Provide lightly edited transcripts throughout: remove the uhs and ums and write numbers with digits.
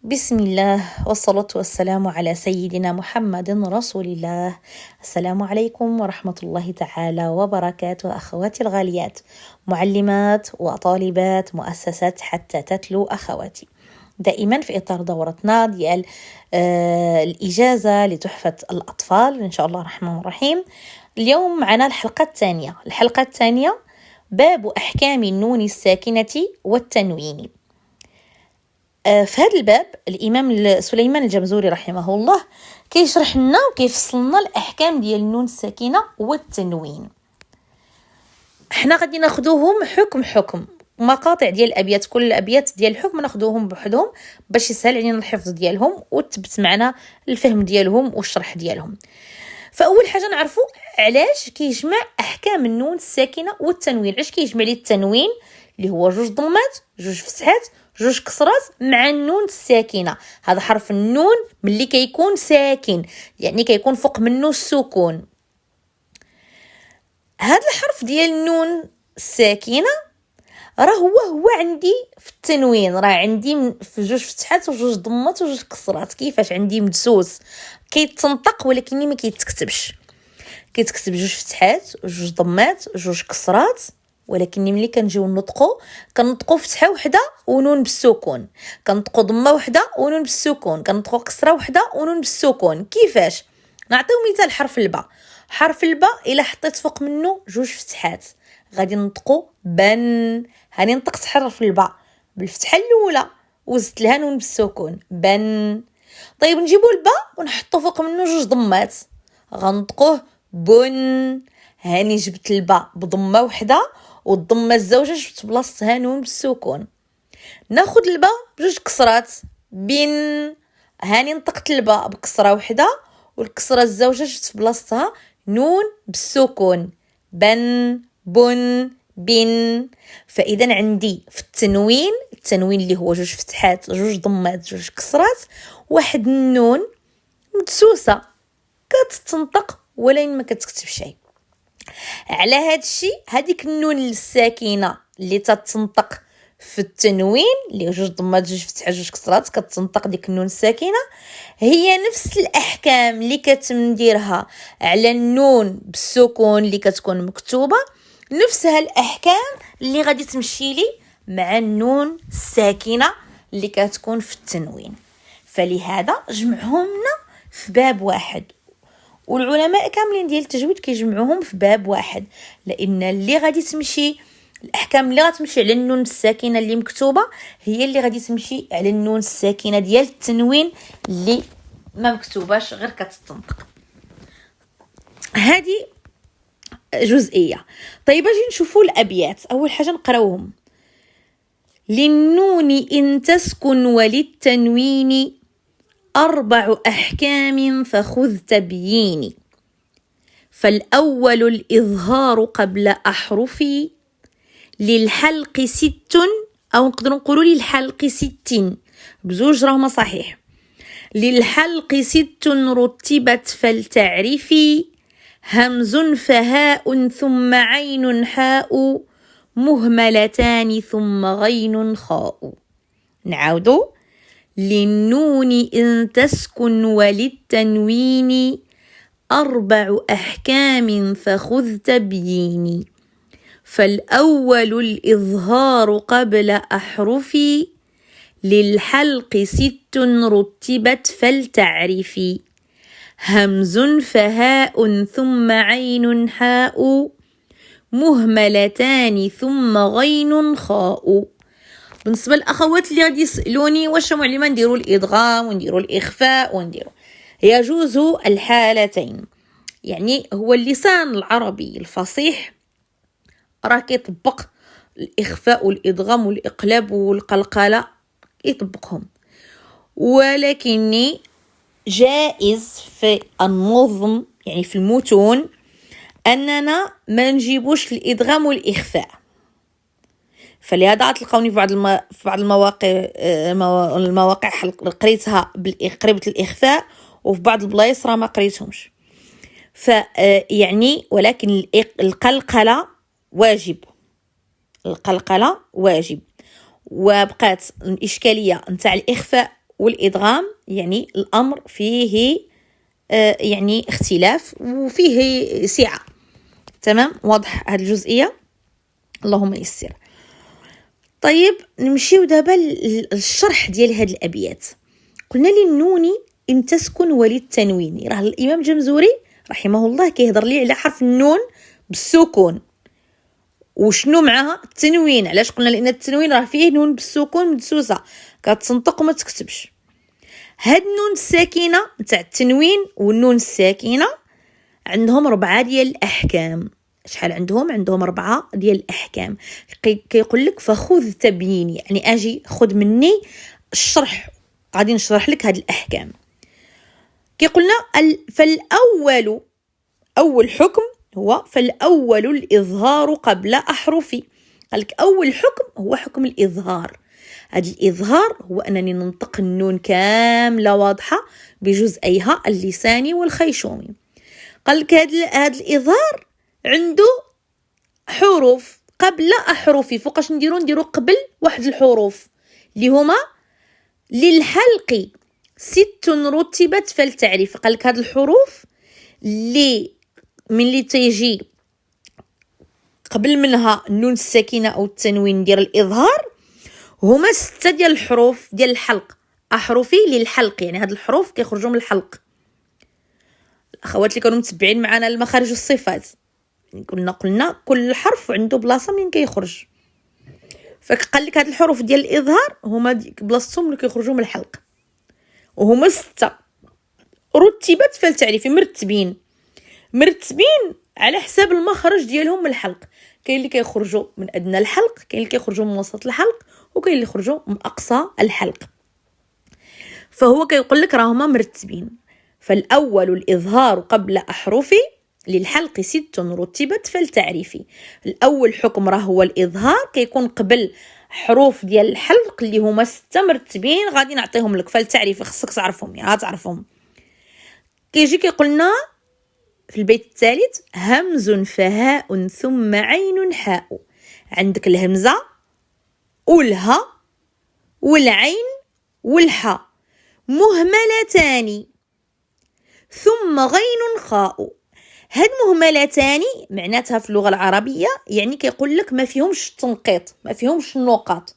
بسم الله والصلاة والسلام على سيدنا محمد رسول الله. السلام عليكم ورحمة الله تعالى وبركاته أخواتي الغاليات، معلمات وطالبات مؤسسات حتى تتلو أخواتي، دائما في إطار دورتنا ديال الإجازة لتحفة الأطفال إن شاء الله الرحمن الرحيم. اليوم معنا الحلقة الثانية باب أحكام النون الساكنة والتنوين. في هذا الباب الإمام سليمان الجمزوري رحمه الله كيشرح لنا وكيفصل لنا الأحكام ديال النون الساكنة والتنوين. احنا غادي ناخذوهم حكم مقاطع ديال الأبيات، كل الأبيات ديال الحكم ناخذوهم بوحدهم باش يسهل علينا الحفظ ديالهم وتثبت معنا الفهم ديالهم والشرح ديالهم. فأول حاجة نعرفوا علاش كيجمع أحكام النون الساكنة والتنوين. علاش كيجمع لي التنوين اللي هو جوج ضمات جوج فتحات جوج كسرات مع النون الساكنة. هذا حرف النون ملي كيكون ساكن يعني كيكون فوق منه السكون. هذا الحرف ديال النون الساكنة راه هو عندي في التنوين، راه عندي في جوج فتحات وجوج ضمات وجوج كسرات. كيفاش عندي مدسوس كيتنطق ولكن ما كيتكتبش، كيتكتب جوج فتحات وجوج ضمات وجوج كسرات، ولكن ملي كنجيو كنطقوا فتحه وحده ونون بالسكون، كنطقوا ضمه وحده ونون بالسكون، كنطقوا كسره وحده ونون بالسكون. كيفاش؟ نعطيو مثال حرف الباء الا حطيت فوق منه جوج فتحات غادي نطقوا بن. هاني نطقت حرف الباء بالفتحه الاولى وزدت لها نون بالسكون بن. طيب نجيبوا الباء ونحطوا فوق منه جوج ضمات غنطقوه بن. هاني جبت الباء بضمه وحده والضمه الزوجه جبت بلاصتها نون بالسكون. ناخذ الباء بجوج كسرات بن. هاني نطقت الباء بكسره وحده والكسره الزوجه جبت بلاصتها نون بالسكون بن بن بن. فاذا عندي في التنوين اللي هو جوج فتحات جوج ضمات جوج كسرات واحد النون مدسوسه كتتنطق ولكن ما كتكتب شيء. على هذا الشيء هذيك النون الساكنه اللي تتنطق في التنوين اللي جوج ضمات جوج فتحات جوج كسرات كتنطق ديك النون الساكنه هي نفس الاحكام اللي كتنديرها على النون بالسكون اللي كتكون مكتوبه، نفسها الاحكام اللي غادي تمشي لي مع النون الساكنه اللي كتكون في التنوين. فلهذا جمعهم لنا في باب واحد، والعلماء كاملين ديال التجويد كيجمعوهم في باب واحد، لان اللي غادي تمشي الاحكام اللي غتمشي على النون الساكنه اللي مكتوبه هي اللي غادي تمشي على النون الساكنه ديال التنوين اللي ما مكتوباش غير كتتنطق. هذه جزئيه. طيب اجي نشوفوا الابيات. اول حاجه نقراوهم. للنون ان تسكن وللتنوين 4 أحكام فخذ تبييني. فالأول الإظهار قبل أحرفي للحلق 6 أو نقدر نقولوا للحلق 6 بزوج راهما صحيح. للحلق 6 رتبت فلتعرفي همز فهاء ثم عين حاء مهملتان ثم غين خاء. نعاودو. للنون إن تسكن وللتنوين 4 أحكام فخذ تبييني. فالأول الإظهار قبل أحرفي للحلق 6 رتبت فلتعرفي همز فهاء ثم عين حاء مهملتان ثم غين خاء. بالنسبه للاخوات اللي غادي يسالوني واش معلمه نديروا الادغام ونديروا الاخفاء ونديروا، يجوز الحالتين. يعني هو اللسان العربي الفصيح راه كيطبق الاخفاء والادغام والاقلاب والقلقله يطبقهم، ولكن جائز في النظم يعني في المتون اننا ما نجيبوش الادغام والاخفاء. فلهذا تلقاوني في بعض المواقع قريتها قريبه الاخفاء، وفي بعض البلايص راه ما قريتهمش. يعني ولكن القلقله واجب، وبقات الاشكاليه نتاع الاخفاء والإدغام يعني الأمر فيه يعني اختلاف وفيه سعة. تمام، واضح هذه الجزئية؟ اللهم يسر. طيب نمشيو دابا للشرح ديال هاد الأبيات. قلنا للنون إن تسكن وللتنوين. راه الإمام جمزوري رحمه الله كيهضر لي على حرف النون بالسكون وشنو معها التنوين. علاش قلنا؟ لأن التنوين راه فيه نون بالسكون مدسوسة كتنطق وما تكتبش. هاد النون الساكنة نتاع التنوين والنون الساكنة عندهم 4 ديال الأحكام. شحال عندهم؟ عندهم 4 ديال الأحكام. كيقول لك فخذ تبييني، يعني أجي خذ مني الشرح، غادي نشرح لك هاد الأحكام. كيقولنا فالأول، أول حكم هو فالأول الإظهار قبل أحرفي. قالك أول حكم هو حكم الإظهار. هذا الإظهار هو أنني ننطق النون كاملة واضحة بجزئيها اللساني والخيشومي. قالك هذا الإظهار عنده حروف قبل أحرفي. فوقاش نديرو قبل واحد الحروف اللي هما للحلق 6 رتبت فلتعرف. قالك هاد الحروف اللي من اللي تيجي قبل منها النون الساكنة أو التنوين ديال الإظهار هما 6 ديال الحروف ديال الحلق. أحرفي للحلق، يعني هاد الحروف كيخرجوا من الحلق. الأخوات اللي كانوا متبعين معنا المخارج والصفات قلنا كل حرف عنده بلاصة منين كيخرج. فقال لك هاد الحروف ديال الإظهار هما بلاصتهم اللي كيخرجوا من الحلق، وهما 6 رتبت فلتعرفي. مرتبين على حساب المخرج ديالهم من الحلق. كاين اللي كيخرجوا من ادنى الحلق، كاين اللي كيخرجوا من وسط الحلق، وكاين اللي يخرجوا من اقصى الحلق. فهو كيقول لك راهما مرتبين. فالاول الإظهار قبل أحرفي للحلق 6 رتبت فلتعرفي. الاول حكم راه هو الإظهار، كيكون قبل حروف ديال الحلق اللي هما 6 مرتبين. غادي نعطيهم لك فلتعرفي، خصك تعرفهم، يا تعرفهم. كيجي كيقولنا في البيت الثالث همز فهاء ثم عين حاء. عندك الهمزة والها والعين والحاء مهملتان ثم غين خاء. هاد مهملتان معناتها في اللغة العربية يعني كيقول لك ما فيهمش تنقيط، ما فيهمش النقاط.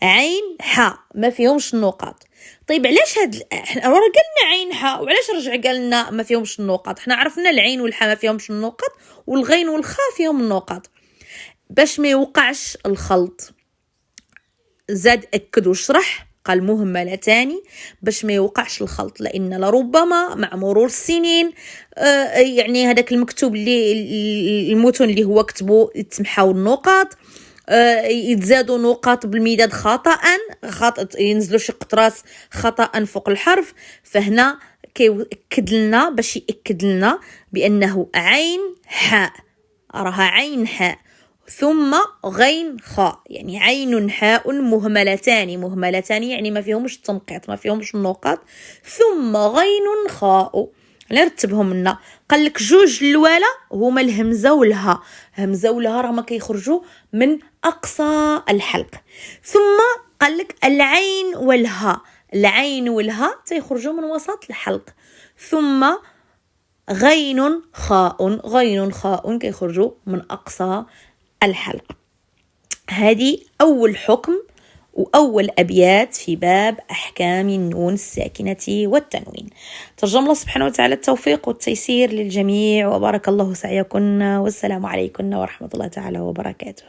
عين حاء ما فيهمش النقاط. طيب علاش احنا راه قالنا عين حاء وعلاش رجع قالنا ما فيهمش النقاط؟ احنا عرفنا العين والحاء ما فيهمش النقاط والغين والخاء فيهم النقاط. باش ما يوقعش الخلط زاد اكد وشرح قال مهملتان باش ما يوقعش الخلط، لان لربما مع مرور السنين يعني هذاك المكتوب اللي المتون اللي هو كتبوا يتمحاو النقاط، يتزادوا نقاط بالمداد خطأ ينزلوا شي قطرات خطأ فوق الحرف. فهنا كيأكد لنا باش يأكد لنا بأنه عين حاء، راها عين حاء ثم غين خاء، يعني عين حاء مهملتان يعني ما فيهمش التنقيط، ما فيهمش النقاط. ثم غين خاء نرتبهم لنا. قال لك جوج الوالا هما الهمزه والها. همزه والها راهما كيخرجوا من اقصى الحلق. ثم قال لك العين والها، العين والها تيخرجوا من وسط الحلق. ثم غين خاء كيخرجوا من اقصى الحلق. هذه اول حكم وأول أبيات في باب أحكام النون الساكنة والتنوين. ترجم الله سبحانه وتعالى التوفيق والتيسير للجميع، وبارك الله سعيكن، والسلام عليكم ورحمة الله تعالى وبركاته.